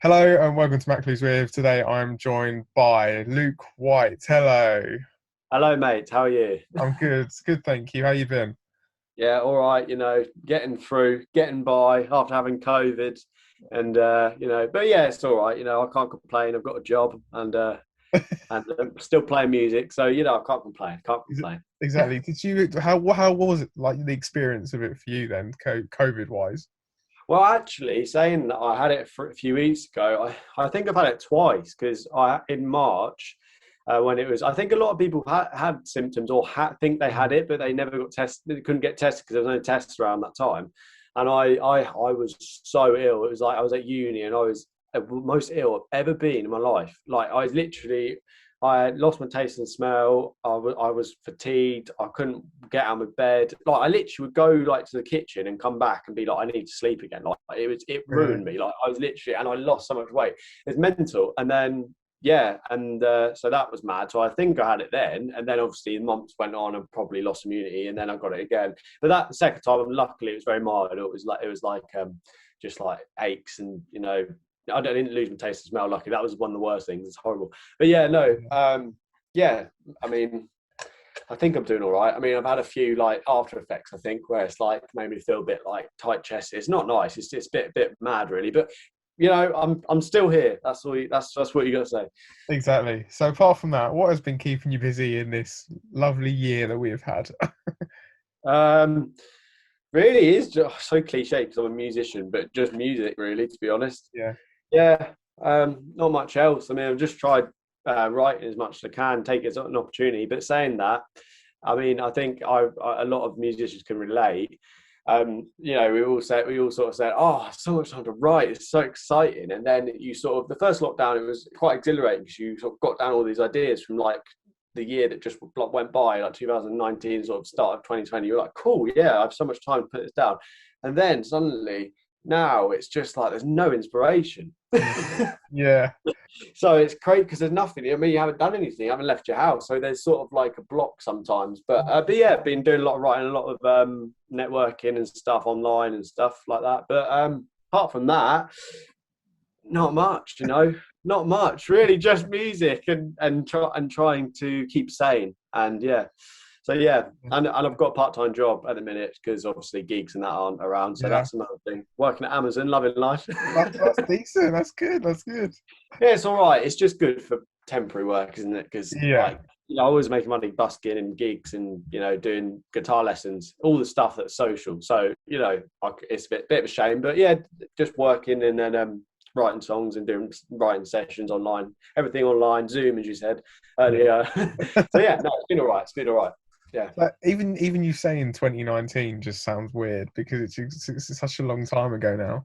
Hello and welcome to Matt Clewes with. Today I'm joined by Luke White. Hello. Hello, mate. How are you? I'm good. Good, thank you. How you been? Yeah, all right. Getting through, getting by after having COVID, and but yeah, it's all right. I can't complain. I've got a job, and I'm still playing music, so I can't complain. Can't Is it- complain. Exactly. Did you how was it like the experience of it for you then, COVID wise? Well, actually, saying that I had it for a few weeks ago, I think I've had it twice because I in March. When it was, I think a lot of people had symptoms or think they had it, but they never got tested. They couldn't get tested because there was no tests around that time. And I was so ill. It was like I was at uni and I was the most ill I've ever been in my life. Like I was literally, I had lost my taste and smell. I was fatigued. I couldn't get out of bed. Like I literally would go like to the kitchen and come back and be like, I need to sleep again. Like it Really? ruined me. Like I was literally, and I lost so much weight. It's mental. And then yeah, and so that was mad. So I think I had it then, and then obviously the months went on and probably lost immunity, and then I got it again. But that second time, luckily, it was very mild. It was like just like aches, and I didn't lose my taste and smell. Lucky, that was one of the worst things. It's horrible. But yeah, no, yeah. I mean, I think I'm doing all right. I mean, I've had a few like after effects, I think, where it's like made me feel a bit like tight chested. It's not nice. It's a bit mad, really. But I'm still here. That's all. That's what you got to say. Exactly. So apart from that, what has been keeping you busy in this lovely year that we have had? Um, really is just so cliche because I'm a musician, but just music, really, to be honest. Yeah. Yeah. Not much else. I mean, I've just tried writing as much as I can, take it as an opportunity. But saying that, I mean, I think a lot of musicians can relate. We all sort of said, "Oh, so much time to write! It's so exciting." And then you sort of the first lockdown, it was quite exhilarating because you sort of got down all these ideas from like the year that just went by, like 2019, sort of start of 2020. You're like, "Cool, yeah, I have so much time to put this down." And then suddenly, now it's just like there's no inspiration. Yeah. So it's great because there's nothing. I mean, you haven't done anything, you haven't left your house, so there's sort of like a block sometimes. But yeah, been doing a lot of writing, a lot of networking and stuff online and stuff like that. But apart from that, not much. Not much really. Just music and trying to keep sane. And yeah, so yeah, and I've got a part-time job at the minute because obviously gigs and that aren't around. So Yeah. that's another thing. Working at Amazon, loving life. That's decent. That's good. That's good. Yeah, it's all right. It's just good for temporary work, isn't it? Because Yeah. like I always making money busking and gigs and doing guitar lessons, all the stuff that's social. So it's a bit of a shame, but yeah, just working and then writing songs and doing writing sessions online, everything online, Zoom as you said Yeah. earlier. So yeah, no, it's been all right. It's been all right. Yeah. But even you saying 2019 just sounds weird because it's such a long time ago now.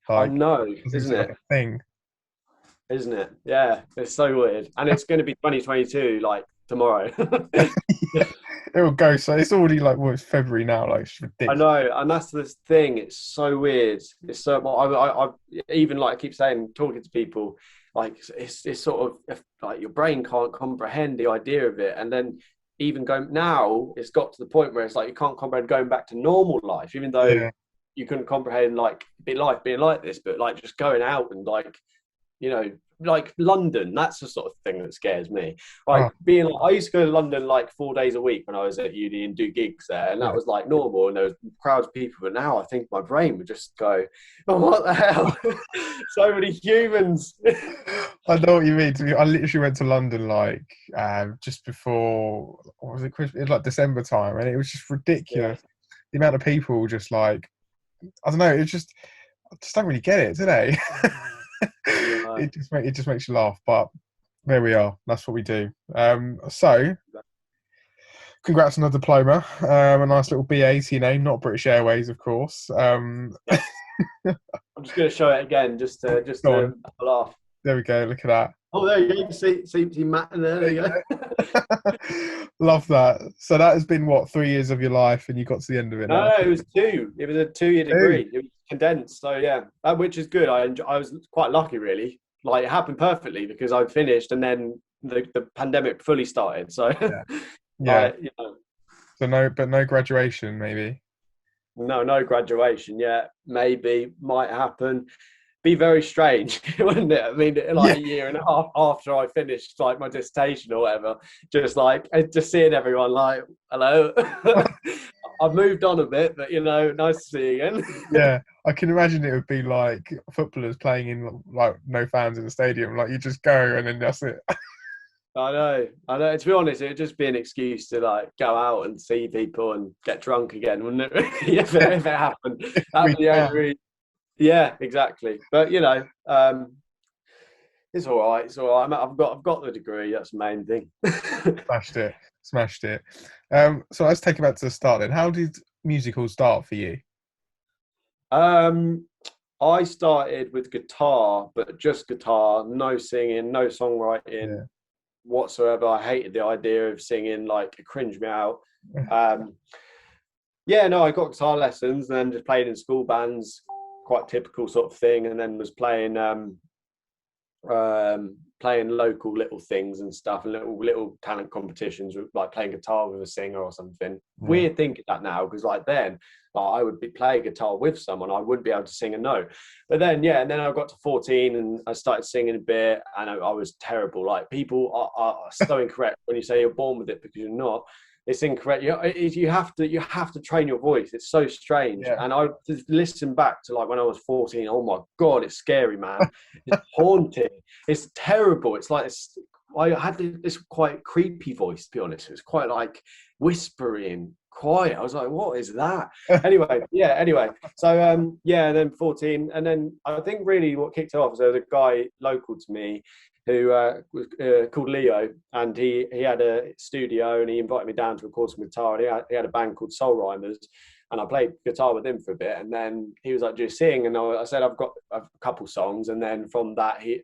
I Like, know, it doesn't isn't seem like it? a thing. Isn't it? Yeah, it's so weird, and it's going to be 2022 like tomorrow. It will go. So it's already like, well, it's February now. Like, it's I ridiculous. know, and that's the thing. It's so weird. It's so. Well, I even like I keep saying, talking to people, like it's sort of like your brain can't comprehend the idea of it, and then even going now, it's got to the point where it's like you can't comprehend going back to normal life, even though Yeah. you couldn't comprehend like life being like this, but like just going out and like London, that's the sort of thing that scares me. Oh, Like being like, I used to go to London like 4 days a week when I was at uni and do gigs there, and that yeah. was like normal, and there was crowds of people. But now I think my brain would just go, "Oh, what the hell? So many humans." I know what you mean. I literally went to London like just before what was it Christmas? It was like December time, and it was just Yeah, ridiculous. The amount of people just like I don't know. It's just I just don't really get it, do they? no. It just makes you laugh, but there we are. That's what we do. So congrats on the diploma. A nice little BA to your name, not British Airways, of course. Yeah, I'm just going to show it again, just to Go on. have a laugh. There we go. Look at that. Oh, there you go. You can see Matt in there. There There you you go. go. Love that. So that has been what 3 years of your life, and you got to the end of it No, now. no, it was two. It was a 2 year Two. degree. It was condensed. So yeah, which is good. I was quite lucky, really. Like it happened perfectly because I finished and then the pandemic fully started. So Yeah. Yeah. like So no, but no graduation, maybe. no graduation yet. Maybe might happen. be very strange, wouldn't it? I mean, like Yeah. a year and a half after I finished like my dissertation or whatever, just seeing everyone like, hello. I've moved on a bit, but nice to see you again. Yeah, I can imagine it would be like footballers playing in like no fans in the stadium. Like you just go and then that's it. I know. To be honest, it'd just be an excuse to like go out and see people and get drunk again, wouldn't it? if it happened, that'd be the only reason. Yeah, exactly. But it's all right. It's all right. I've got the degree. That's the main thing. Smashed it. So let's take it back to the start then. How did musical start for you? I started with guitar, but just guitar, no singing, no songwriting whatsoever. I hated the idea of singing, like it cringed me out. No, I got guitar lessons and then just played in school bands, quite typical sort of thing, and then was playing playing local little things and stuff, and little talent competitions, like playing guitar with a singer or something. Weird thinking that now, because like then, like I would be playing guitar with someone, I wouldn't be able to sing a note. But then, and then I got to 14 and I started singing a bit, and I was terrible. Like people are so incorrect when you say you're born with it, because you're not. It's incorrect. You have to train your voice. It's so strange. And I just listen back to like when I was 14. Oh my God, it's scary, man. It's haunting. It's terrible. It's like I had this quite creepy voice, to be honest. It was quite like whispery and quiet. I was like, what is that? Anyway. So and then 14, and then I think really what kicked it off was there was a guy local to me who was called Leo, and he had a studio, and he invited me down to record some guitar. And he had a band called Songwriter, and I played guitar with him for a bit. And then he was like, "Just sing," and I said, "I've got a couple songs." And then from that, he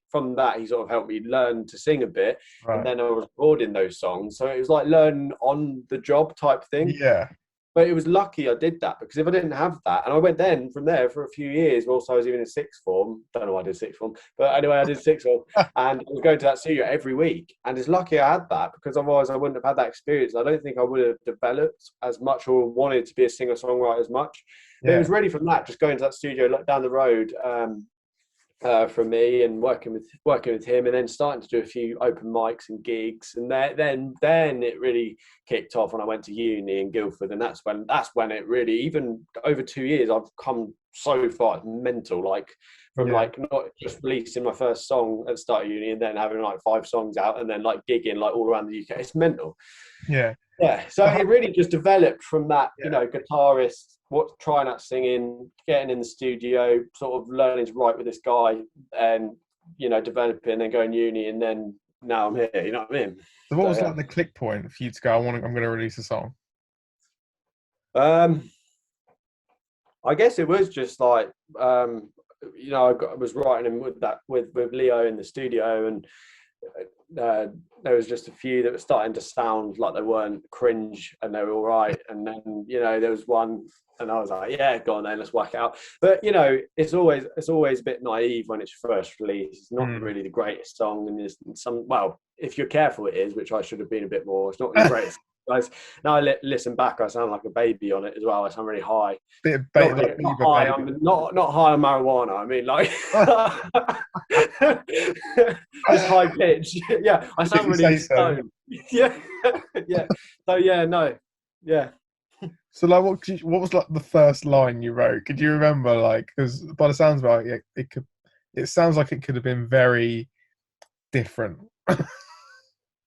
sort of helped me learn to sing a bit. Right. And then I was recording those songs, so it was like learning on the job type thing. Yeah. But it was lucky I did that, because if I didn't have that, and I went then from there for a few years, also I was even in sixth form. Don't know why I did sixth form, but anyway, I did sixth form, and I was going to that studio every week. And it's lucky I had that, because otherwise I wouldn't have had that experience. I don't think I would have developed as much or wanted to be a singer-songwriter as much. But it was really from that, just going to that studio down the road from me, and working with him, and then starting to do a few open mics and gigs, and then it really kicked off when I went to uni in Guildford, and that's when it really, even over 2 years, I've come so far. It's mental, like from like not just releasing my first song at the start of uni and then having like 5 songs out and then like gigging like all around the UK. It's mental. So it really just developed from that, guitarist, trying out singing, getting in the studio, sort of learning to write with this guy, and developing and going uni, and then now I'm here. You know what I mean? So what was like the click point for you to go, I'm going to release a song? I guess it was just like I was writing with Leo in the studio, and there was just a few that were starting to sound like they weren't cringe, and they were all right. And then there was one, and I was like, yeah, go on then, let's whack it out. But it's always a bit naive when it's first released. It's not really the greatest song, and there's if you're careful, it is, which I should have been a bit more. It's not the greatest. Now I listen back, I sound like a baby on it as well. I sound really high. Bit not high on marijuana. I mean, like just high pitch. Yeah, I sound really stoned. Yeah. So So like, what was like the first line you wrote? Could you remember? Like, because by the sounds of it, it sounds like it could have been very different.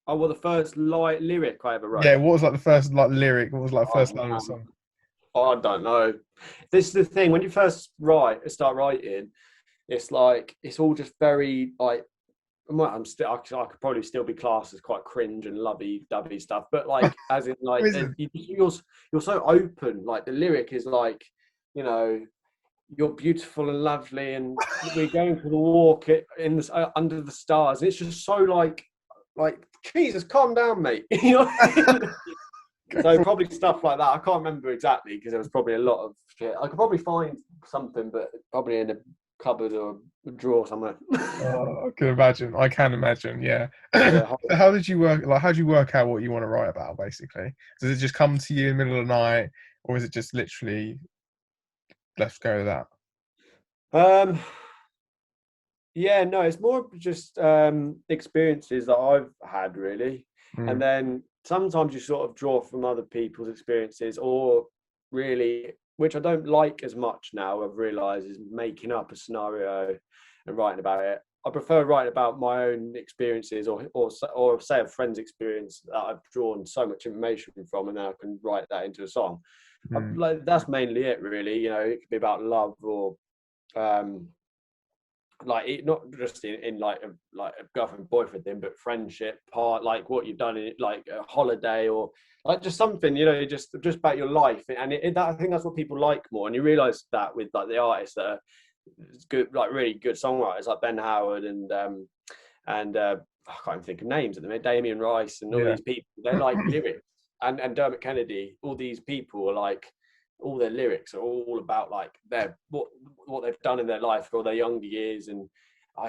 Oh, well, the first lyric I ever wrote. Yeah, what was like the first lyric? What was like the first line of the song? I don't know. This is the thing, when you first start writing, it's like it's all just very like. I could probably still be classed as quite cringe and lovey-dovey stuff, but like as in like you're so open. Like the lyric is like, you're beautiful and lovely, and we're going for the walk under the stars. It's just so like Jesus, calm down, mate. So probably stuff like that. I can't remember exactly, because there was probably a lot of shit. I could probably find something, but probably in a cupboard or a drawer somewhere. I can imagine. Yeah. So how did you work? Like, how do you work out what you want to write about? Basically, does it just come to you in the middle of the night, or is it just literally, let's go with that? Yeah, no, it's more just experiences that I've had really, and Mm. then sometimes you sort of draw from other people's experiences, or really, which I don't like as much now. I've realised is making up a scenario and writing about it. I prefer writing about my own experiences, or say a friend's experience that I've drawn so much information from, and then I can write that into a song. Mm. Like that's mainly it, really. You know, it could be about love or um, like it, not just in like a girlfriend boyfriend thing, but friendship part, like what you've done in like a holiday or like just something, you know, just about your life. And that, I think that's what people like more, and you realize that with like the artists that are good, like really good songwriters like Ben Howard and I can't even think of names at the minute, Damien Rice and all Yeah. these people, they're like lyrics, and Dermot Kennedy, all these people are like, all their lyrics are all about like their what they've done in their life or their younger years, and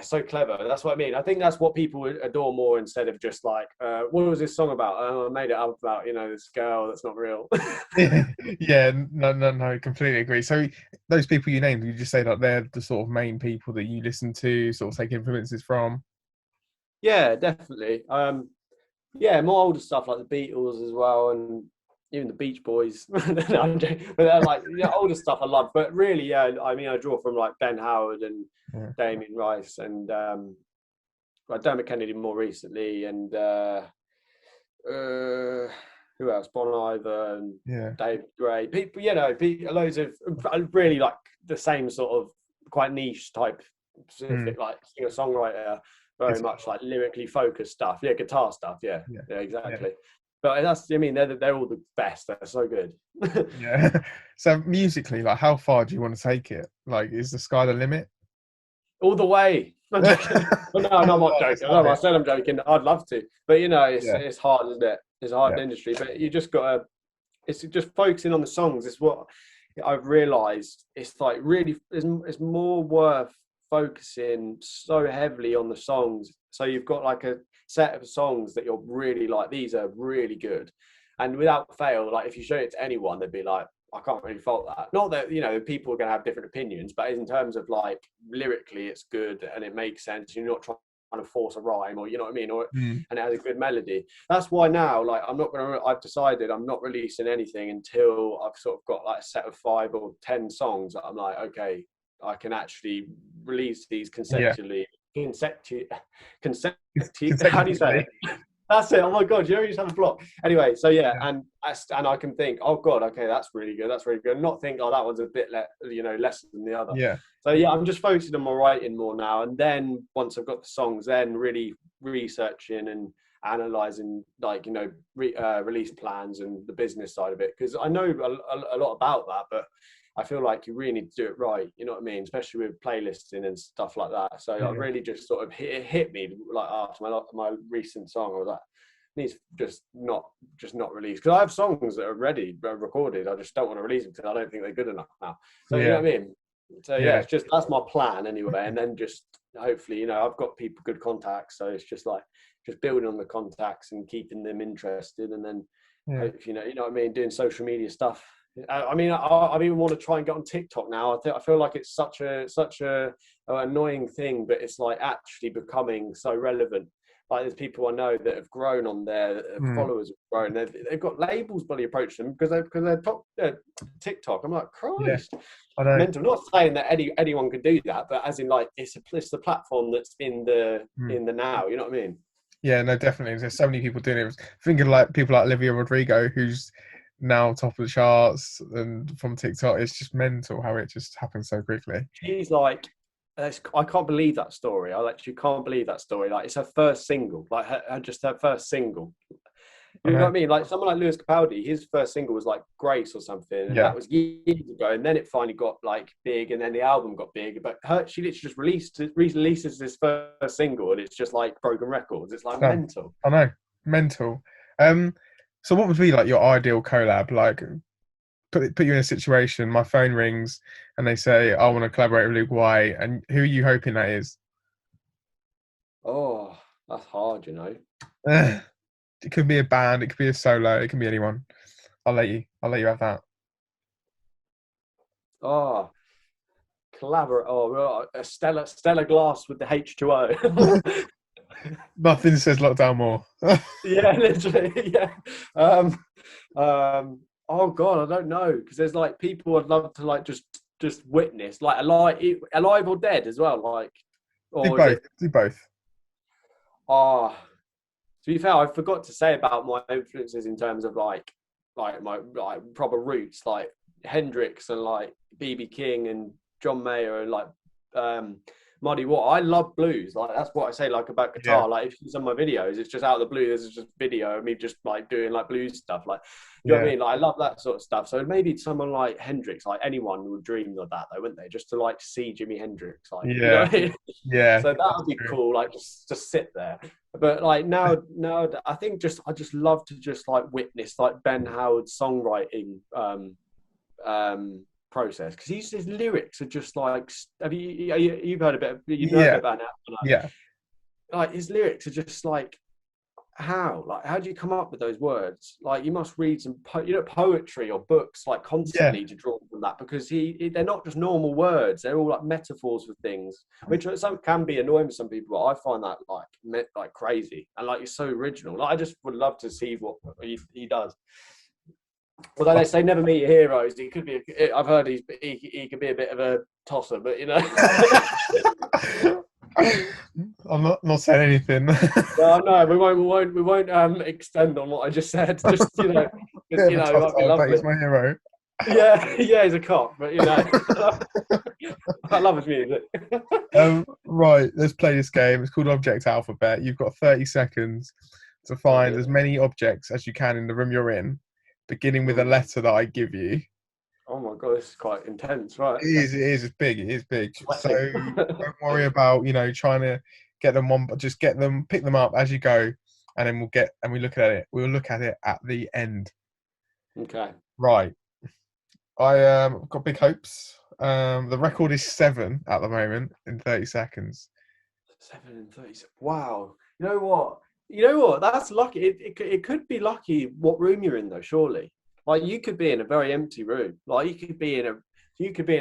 so clever. That's what I mean. I think that's what people adore more, instead of just like, what was this song about? I made it up about, you know, this girl that's not real. Yeah, no, completely agree. So those people you named, you just say that they're the sort of main people that you listen to, sort of take influences from? Yeah, definitely. Yeah, more older stuff like the Beatles as well, and even the Beach Boys. No, I'm joking. But they're like, yeah, older stuff I love. But really, yeah, I mean, I draw from like Ben Howard and Yeah. Damien Rice and like Dermot Kennedy more recently, and uh, who else? Bon Iver and Yeah. David Gray. People, you know, loads of really like the same sort of quite niche type, Mm. specific like singer songwriter, very Guitar. much like lyrically focused stuff. Yeah, guitar stuff. Yeah, Yeah. yeah, Yeah. exactly. But that's, I mean, they're all the best. They're so good. Yeah. So musically, like, how far do you want to take it? Like, is the sky the limit? All the way. I'm joking. Well, no, Oh, no, I'm not right, let's joking. have No, I it. said I'm joking. I'd love to, but you know, Yeah. it's hard, isn't it? It's a hard Yeah. industry, but you just gotta. It's just focusing on the songs. It's what I've realised. It's like really, it's more worth focusing so heavily on the songs. So you've got like a set of songs that you're really like. These are really good, and without fail, like if you show it to anyone, they'd be like, I can't really fault that. Not that, you know, people are going to have different opinions, but in terms of like lyrically, it's good and it makes sense. You're not trying to force a rhyme, or you know what I mean, or Mm. and it has a good melody. That's why now, like, I've decided I'm not releasing anything until I've sort of got like a set of 5 or 10 songs that I'm like, okay, I can actually release these Yeah. consecutively. How do you say Consecutively. it? That's it. Oh my god, you always have a block. Anyway, so yeah, Yeah. and I can think, oh god, okay, that's really good. That's really good. Not think, oh, that one's a bit less than the other. Yeah. So yeah, I'm just focusing on my writing more now, and then once I've got the songs, then really researching and analyzing, like, release plans and the business side of it, because I know a lot about that, but I feel like you really need to do it right. You know what I mean? Especially with playlisting and stuff like that. So I Yeah. really just sort of hit me like after my recent song. I was like, needs just not released, because I have songs that are ready, recorded. I just don't want to release them because I don't think they're good enough now. So you know Yeah. what I mean? So yeah, Yeah. it's just that's my plan anyway. And then just hopefully, I've got people good contacts, so it's just like just building on the contacts and keeping them interested, and then Yeah. hope you know what I mean, doing social media stuff. I mean, I even want to try and get on TikTok now. I feel like it's such a annoying thing, but it's like actually becoming so relevant. Like there's people I know that have grown on there, that Mm. followers have grown. They've got labels bloody approach them because they're top TikTok. I'm like, Yeah. Christ, I know. mental. Not saying that anyone could do that, but as in like it's the platform that's Mm. in the now. You know what I mean? Yeah, no, definitely. There's so many people doing it. Thinking like people like Olivia Rodrigo, who's now top of the charts, and from TikTok, it's just mental how it just happens so quickly. She's like, I can't believe that story. I actually can't believe that story. Like, it's her first single, like her first single. I You know what know. I mean? Like someone like Lewis Capaldi, his first single was like Grace or something, and Yeah. that was years ago. And then it finally got like big, and then the album got big. But she literally just releases this first single, and it's just like broken records. It's like Done. mental. I know. Mental. Um. So what would be like your ideal collab? Like, put you in a situation. My phone rings, and they say, "I want to collaborate with Luke White," and who are you hoping that is? Oh, that's hard, you know. It could be a band. It could be a solo. It can be anyone. I'll let you. I'll let you have that. Oh, Collaborate. Oh, a Stella glass with the H2O. Nothing says lockdown more. Yeah, literally. Yeah. Oh God, I don't know, because there's like people I'd love to like just witness, like alive or dead as well, like, Do or is both. it? Do both. Ah, to be fair, I forgot to say about my influences in terms of like my like proper roots, like Hendrix and like BB King and John Mayer and like Muddy Water. I love blues. Like that's what I say like about Yeah. guitar. Like if you see some of my videos, it's just out of the blue. There's just video of me just like doing like blues stuff. Like you know what I mean? Like I love that sort of stuff. So maybe someone like Hendrix, like anyone would dream of that though, wouldn't they? Just to like see Jimi Hendrix, like you know Yeah. what I mean? Yeah. So that would be True. cool. Like just sit there. But like now I think I just love to just like witness like Ben Howard's songwriting process, because his lyrics are just like, you've heard a bit, you know a bit Yeah. about now, Yeah. like his lyrics are just like, how do you come up with those words? Like you must read some poetry or books like Yeah. constantly to draw from that, because they're not just normal words, they're all like metaphors for things, which some can be annoying to some people, but I find that like crazy, and like it's so original. Like I just would love to see what he does. Although they say never meet your heroes, he could be. I've heard he could be a bit of a tosser, but you know. I'm not saying anything. No, no, we won't extend on what I just said. Just you know, Bit you of a know, that'd be tosser, but lovely. he's my hero. Yeah, yeah, he's a cop, but you know, I love his music. Right, let's play this game. It's called Object Alphabet. You've got 30 seconds to find as many objects as you can in the room you're in, beginning with a letter that I give you. Oh my god, this is quite intense, right? It's big, it is big. So Sweating. don't worry about, trying to get them one, but just pick them up as you go, and then we look at it. We'll look at it at the end. Okay. Right. I've got big hopes. The record is 7 at the moment in 30 seconds. 7 and 30. Wow. You know what? That's lucky. It could be lucky what room you're in though, surely. Like you could be in a very empty room. Like you could be in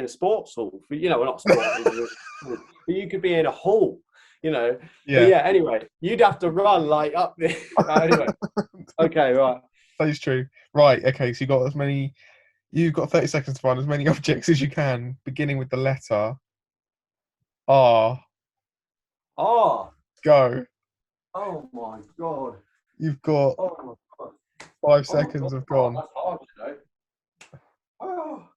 a sports hall. Well, not sports, but you could be in a hall. Yeah. But yeah. Anyway, you'd have to run like up there. Anyway. Okay. Right. That is true. Right. Okay. So you've got 30 seconds to find as many objects as you can, beginning with the letter R. Oh. Go. Oh my god. You've got Oh my god. 5 seconds have gone. That's hard, Oh,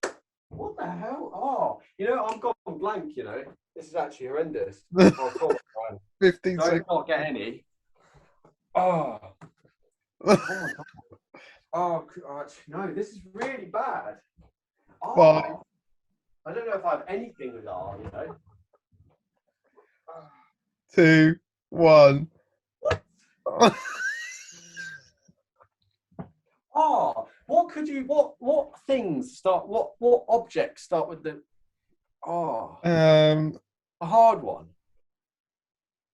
what the hell? Oh, I'm gone blank. This is actually horrendous. Oh, God, 15 don't seconds. not get any. Oh, oh my god. Oh, no, this is really bad. Oh, 5. I don't know if I have anything with R. 2, 1. Oh, what things start? What objects start with the? Oh, a hard one.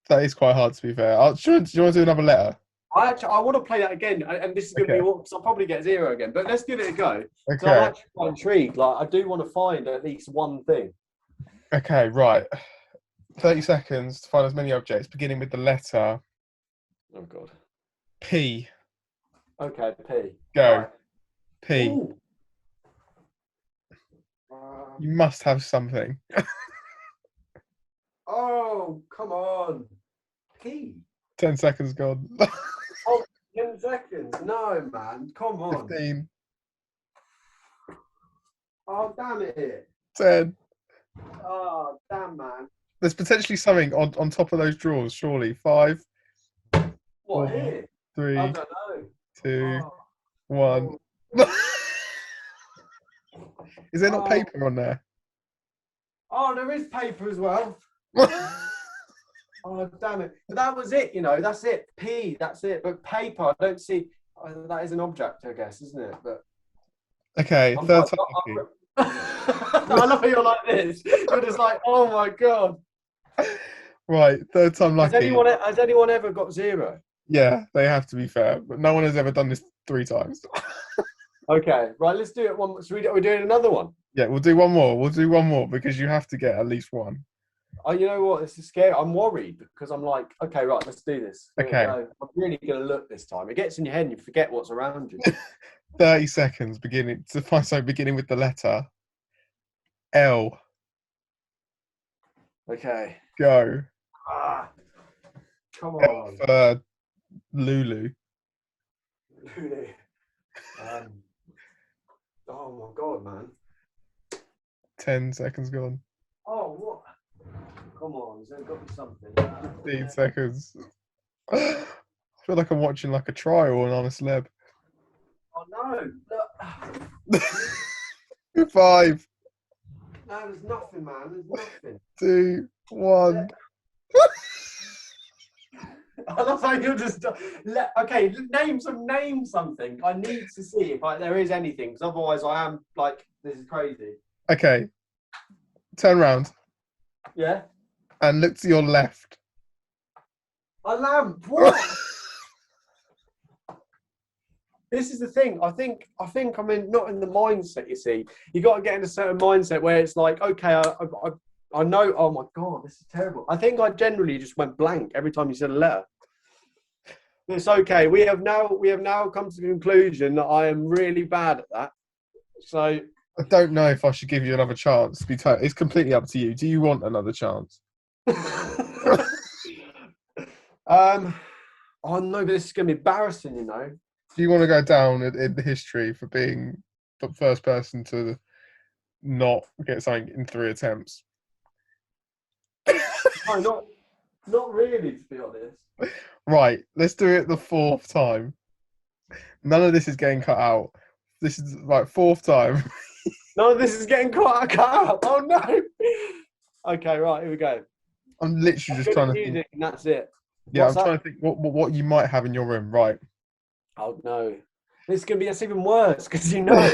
That is quite hard, to be fair. Do you want to do another letter? I want to play that again, and this is going to be because I'll probably get 0 again. But let's give it a go. Okay. So I'm actually quite intrigued. Like I do want to find at least one thing. Okay, right. 30 seconds to find as many objects, beginning with the letter Oh god. P. Okay, P. Go. Right. P. Ooh. You must have something. Oh, come on. P. 10 seconds gone. Oh, 10 seconds. No, man. Come on. 15. Oh, damn it. 10. Oh, damn, man. There's potentially something on top of those drawers, surely. 5. What, 4, here? 3, I don't know. 2, Oh. 1. Is there not paper on there? Oh, there is paper as well. Oh, damn it. But that was it, that's it. P, that's it. But paper, I don't see. That is an object, I guess, isn't it? But Okay, third time lucky. I love how you're like this. You're just like, oh my God. Right, third time lucky. Has anyone ever got 0? Yeah, they have, to be fair. But no one has ever done this 3 times. Okay, right. Let's do it. One. Should we doing another one? Yeah, we'll do one more. We'll do one more because you have to get at least one. Oh, you know what? This is scary. I'm worried because I'm like, okay, right. Let's do this. Here we Okay, go. I'm really gonna look this time. It gets in your head and you forget what's around you. 30 seconds beginning to find so beginning with the letter L. Okay. Go. Ah, come L on. for Lulu. um, oh my god, man. 10 seconds gone. Oh, what? Come on. There's got to be something. 15 seconds. I feel like I'm watching like a trial on a celeb. Oh no. Look. 5, No, there's nothing, man. There's nothing. 2, 1. I love how you're just okay. Name something. I need to see if there is anything, because otherwise I am like, this is crazy. Okay, turn around Yeah, and look to your left. a lamp. What? This is the thing. I think I'm not in the mindset. You see, you got to get in a certain mindset where it's like, okay, I know. Oh my god, this is terrible. I think I generally just went blank every time you said a letter. It's okay. We have now come to the conclusion that I am really bad at that. So I don't know if I should give you another chance. It's completely up to you. Do you want another chance? Oh no, but this is gonna be embarrassing, you know. Do you want to go down in the history for being the first person to not get something in 3 attempts? No, not really, to be honest. Right, let's do it the 4th time. None of this is getting cut out. This is like 4th time. None of this is getting cut out. Oh no. Okay, right, here we go. I'm literally just trying to think. Music, and that's it. Yeah, What's I'm trying to think what you might have in your room. Right. Oh no. That's even worse, because you know.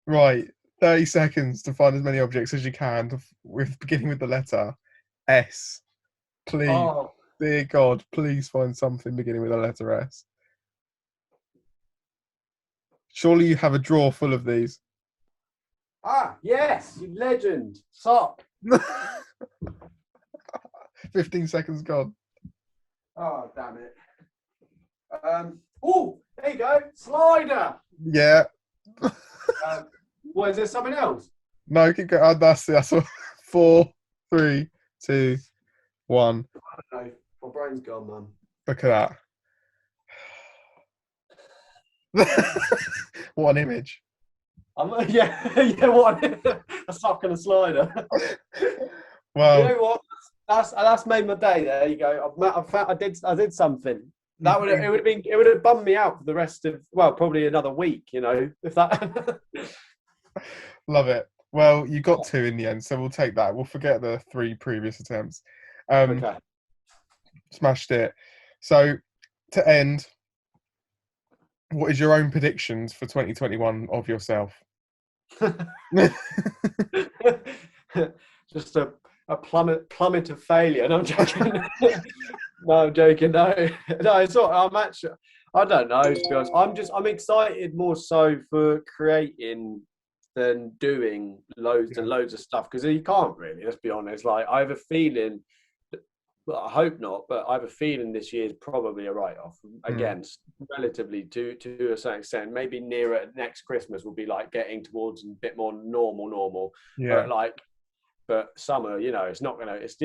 Right. 30 seconds to find as many objects as you can beginning with the letter S. Please. Oh. Dear God, please find something beginning with the letter S. Surely you have a drawer full of these. Ah, yes, you legend. Sock. 15 seconds gone. Oh, damn it. Oh, there you go. Slider. Yeah. What, is there something else? No, keep going. That's all. 4, 3, 2, 1. I don't know. My brain's gone, man. Look at that. What an image. Yeah, what? A sock and a slider. Well, you know what? That's made my day. There you go. I did something. It would have bummed me out for the rest of, well, probably another week. You know, if that. love it. Well, you got 2 in the end, so we'll take that. We'll forget the 3 previous attempts. Okay. Smashed it. So to end, what is your own predictions for 2021 of yourself? Just a plummet of failure. No, I'm joking. No, I'm joking. No, it's not. I don't know, to be honest. I'm excited more so for creating than doing loads and loads of stuff, because you can't really, let's be honest. Like, I have a feeling, well, I hope not, but I have a feeling this year is probably a write-off. Again, relatively to a certain extent. Maybe nearer next Christmas will be like getting towards a bit more normal. Yeah. But summer, you know, it's not gonna. It's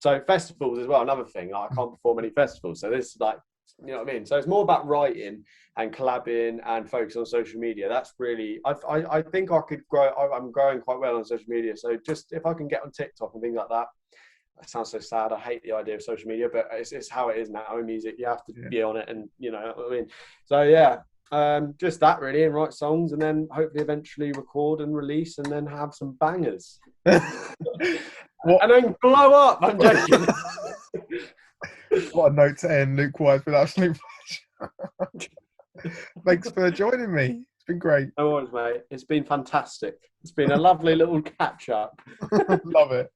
so festivals as well. Another thing, like, I can't perform any festivals, so this is like, you know what I mean. So it's more about writing and collabing and focus on social media. That's really, I think I could grow. I'm growing quite well on social media. So just if I can get on TikTok and things like that. It sounds so sad. I hate the idea of social media, but it's how it is now. In music, you have to be on it, and you know what I mean. So yeah, just that really, and write songs, and then hopefully eventually record and release, and then have some bangers, and then blow up. I'm joking. What a note to end. Luke White's been absolute pleasure. Thanks for joining me. It's been great. No worries, mate. It's been fantastic. It's been a lovely little catch up. Love it.